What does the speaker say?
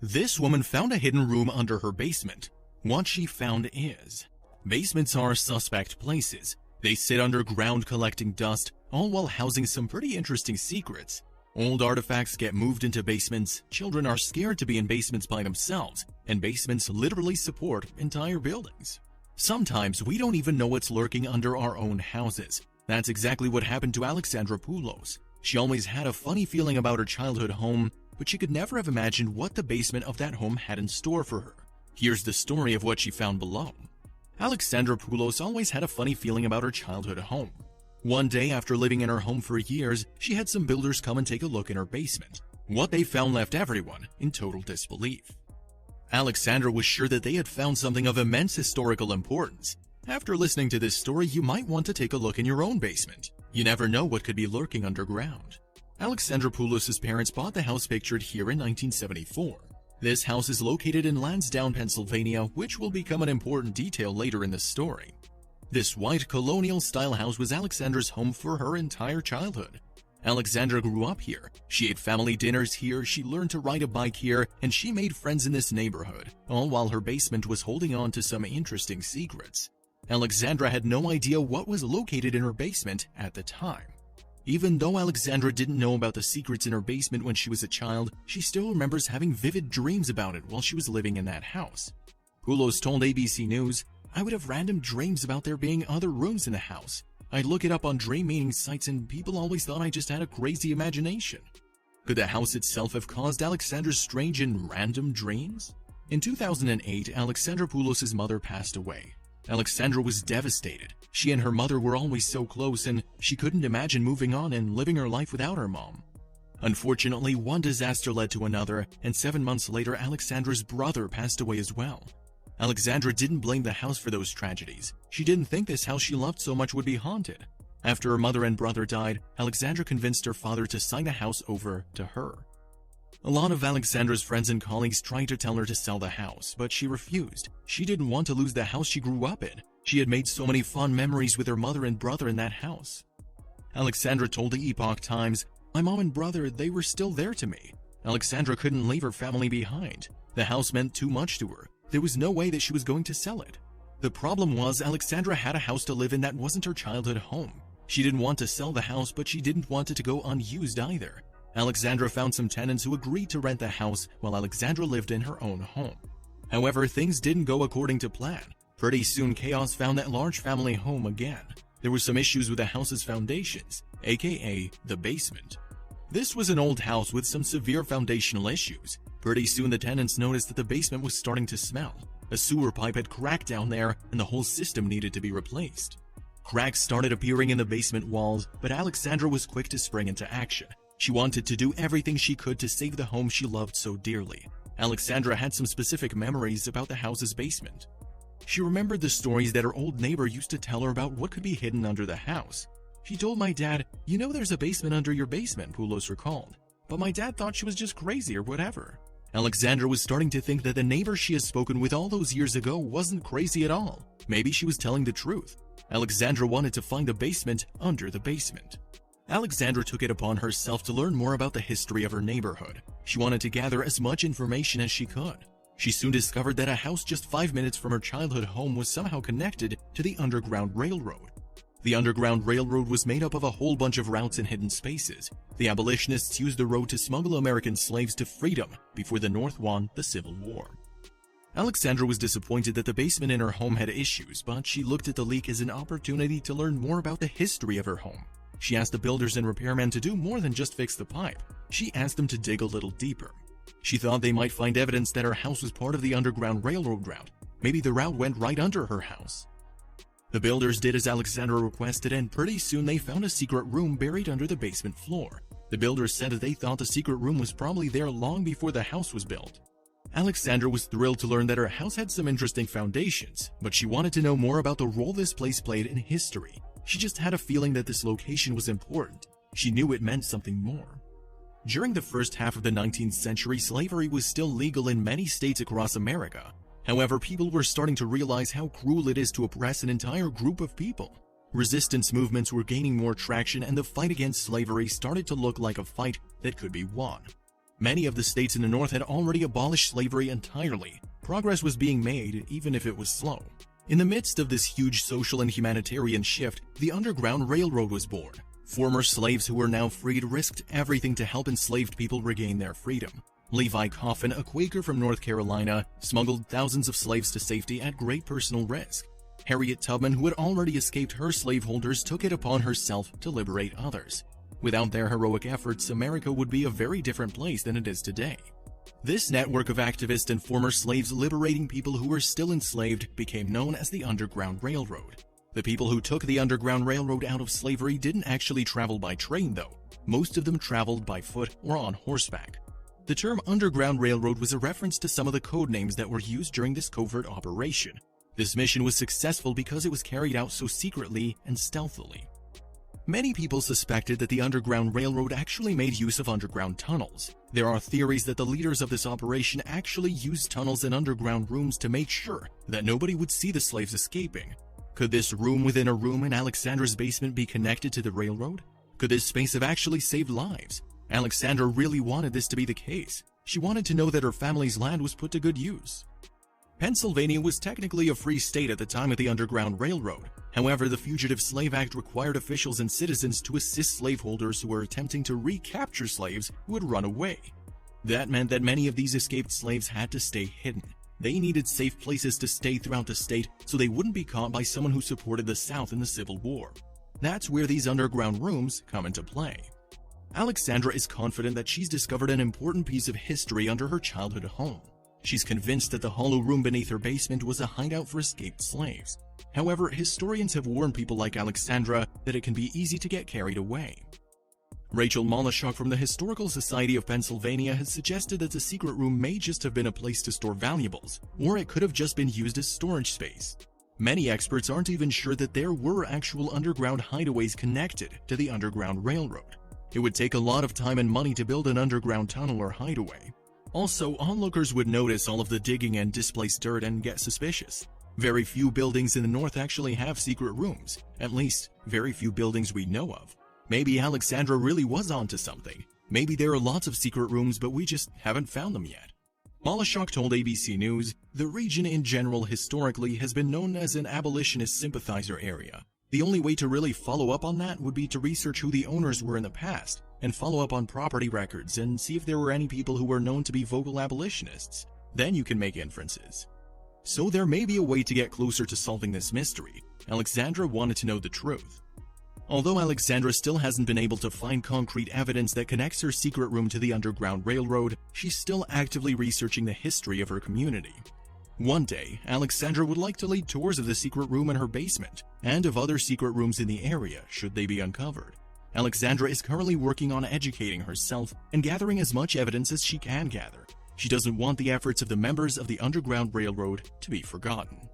This woman found a hidden room under her basement. What she found is, basements are suspect places. They sit underground collecting dust, all while housing some pretty interesting secrets. Old artifacts get moved into basements, children are scared to be in basements by themselves, and basements literally support entire buildings. Sometimes we don't even know what's lurking under our own houses. That's exactly what happened to Alexandra Poulos. She always had a funny feeling about her childhood home, but she could never have imagined what the basement of that home had in store for her. Here's the story of what she found below. Alexandra Poulos always had a funny feeling about her childhood home. One day, after living in her home for years, she had some builders come and take a look in her basement. What they found left everyone in total disbelief. Alexandra was sure that they had found something of immense historical importance. After listening to this story, you might want to take a look in your own basement. You never know what could be lurking underground. Alexandra Poulos' parents bought the house pictured here in 1974. This house is located in Lansdowne, Pennsylvania, which will become an important detail later in the story. This white colonial-style house was Alexandra's home for her entire childhood. Alexandra grew up here. She ate family dinners here, she learned to ride a bike here, and she made friends in this neighborhood, all while her basement was holding on to some interesting secrets. Alexandra had no idea what was located in her basement at the time. Even though Alexandra didn't know about the secrets in her basement when she was a child, she still remembers having vivid dreams about it while she was living in that house. Poulos told ABC News, "I would have random dreams about there being other rooms in the house. I'd look it up on dream meeting sites and people always thought I just had a crazy imagination." Could the house itself have caused Alexandra's strange and random dreams? In 2008, Alexandra Poulos' mother passed away. Alexandra was devastated. She and her mother were always so close, and she couldn't imagine moving on and living her life without her mom. Unfortunately, one disaster led to another, and 7 months later, Alexandra's brother passed away as well. Alexandra didn't blame the house for those tragedies. She didn't think this house she loved so much would be haunted. After her mother and brother died, Alexandra convinced her father to sign the house over to her. A lot of Alexandra's friends and colleagues tried to tell her to sell the house, but she refused. She didn't want to lose the house she grew up in. She had made so many fond memories with her mother and brother in that house. Alexandra told the Epoch Times, "My mom and brother, they were still there to me. Alexandra couldn't leave her family behind. The house meant too much to her. There was no way that she was going to sell it." The problem was Alexandra had a house to live in that wasn't her childhood home. She didn't want to sell the house, but she didn't want it to go unused either. Alexandra found some tenants who agreed to rent the house while Alexandra lived in her own home. However, things didn't go according to plan. Pretty soon, chaos found that large family home again. There were some issues with the house's foundations, aka the basement. This was an old house with some severe foundational issues. Pretty soon, the tenants noticed that the basement was starting to smell. A sewer pipe had cracked down there, and the whole system needed to be replaced. Cracks started appearing in the basement walls, but Alexandra was quick to spring into action. She wanted to do everything she could to save the home she loved so dearly. Alexandra had some specific memories about the house's basement. She remembered the stories that her old neighbor used to tell her about what could be hidden under the house. She told my dad, "You know there's a basement under your basement," Poulos recalled. But my dad thought she was just crazy or whatever. Alexandra was starting to think that the neighbor she had spoken with all those years ago wasn't crazy at all. Maybe she was telling the truth. Alexandra wanted to find the basement under the basement. Alexandra took it upon herself to learn more about the history of her neighborhood. She wanted to gather as much information as she could. She soon discovered that a house just 5 minutes from her childhood home was somehow connected to the Underground Railroad. The Underground Railroad was made up of a whole bunch of routes and hidden spaces. The abolitionists used the road to smuggle American slaves to freedom before the North won the Civil War. Alexandra was disappointed that the basement in her home had issues, but she looked at the leak as an opportunity to learn more about the history of her home. She asked the builders and repairmen to do more than just fix the pipe. She asked them to dig a little deeper. She thought they might find evidence that her house was part of the Underground Railroad route. Maybe the route went right under her house. The builders did as Alexandra requested, and pretty soon they found a secret room buried under the basement floor. The builders said that they thought the secret room was probably there long before the house was built. Alexandra was thrilled to learn that her house had some interesting foundations, but she wanted to know more about the role this place played in history. She just had a feeling that this location was important. She knew it meant something more. During the first half of the 19th century, slavery was still legal in many states across America. However, people were starting to realize how cruel it is to oppress an entire group of people. Resistance movements were gaining more traction, and the fight against slavery started to look like a fight that could be won. Many of the states in the North had already abolished slavery entirely. Progress was being made, even if it was slow. In the midst of this huge social and humanitarian shift, the Underground Railroad was born. Former slaves who were now freed risked everything to help enslaved people regain their freedom. Levi Coffin, a Quaker from North Carolina, smuggled thousands of slaves to safety at great personal risk. Harriet Tubman, who had already escaped her slaveholders, took it upon herself to liberate others. Without their heroic efforts, America would be a very different place than it is today. This network of activists and former slaves liberating people who were still enslaved became known as the Underground Railroad. The people who took the Underground Railroad out of slavery didn't actually travel by train, though. Most of them traveled by foot or on horseback. The term Underground Railroad was a reference to some of the code names that were used during this covert operation. This mission was successful because it was carried out so secretly and stealthily. Many people suspected that the Underground Railroad actually made use of underground tunnels. There are theories that the leaders of this operation actually used tunnels and underground rooms to make sure that nobody would see the slaves escaping. Could this room within a room in Alexandra's basement be connected to the railroad? Could this space have actually saved lives? Alexandra really wanted this to be the case. She wanted to know that her family's land was put to good use. Pennsylvania was technically a free state at the time of the Underground Railroad. However, the Fugitive Slave Act required officials and citizens to assist slaveholders who were attempting to recapture slaves who had run away. That meant that many of these escaped slaves had to stay hidden. They needed safe places to stay throughout the state so they wouldn't be caught by someone who supported the South in the Civil War. That's where these underground rooms come into play. Alexandra is confident that she's discovered an important piece of history under her childhood home. She's convinced that the hollow room beneath her basement was a hideout for escaped slaves. However, historians have warned people like Alexandra that it can be easy to get carried away. Rachel Molishok from the Historical Society of Pennsylvania has suggested that the secret room may just have been a place to store valuables, or it could have just been used as storage space. Many experts aren't even sure that there were actual underground hideaways connected to the Underground Railroad. It would take a lot of time and money to build an underground tunnel or hideaway. Also, onlookers would notice all of the digging and displaced dirt and get suspicious. Very few buildings in the North actually have secret rooms, at least very few buildings we know of. Maybe Alexandra really was onto something. Maybe there are lots of secret rooms, but we just haven't found them yet. Molishok told ABC News, the region in general historically has been known as an abolitionist sympathizer area. The only way to really follow up on that would be to research who the owners were in the past, and follow up on property records and see if there were any people who were known to be vocal abolitionists. Then you can make inferences. So there may be a way to get closer to solving this mystery. Alexandra wanted to know the truth. Although Alexandra still hasn't been able to find concrete evidence that connects her secret room to the Underground Railroad, she's still actively researching the history of her community. One day, Alexandra would like to lead tours of the secret room in her basement, and of other secret rooms in the area should they be uncovered. Alexandra is currently working on educating herself and gathering as much evidence as she can gather. She doesn't want the efforts of the members of the Underground Railroad to be forgotten.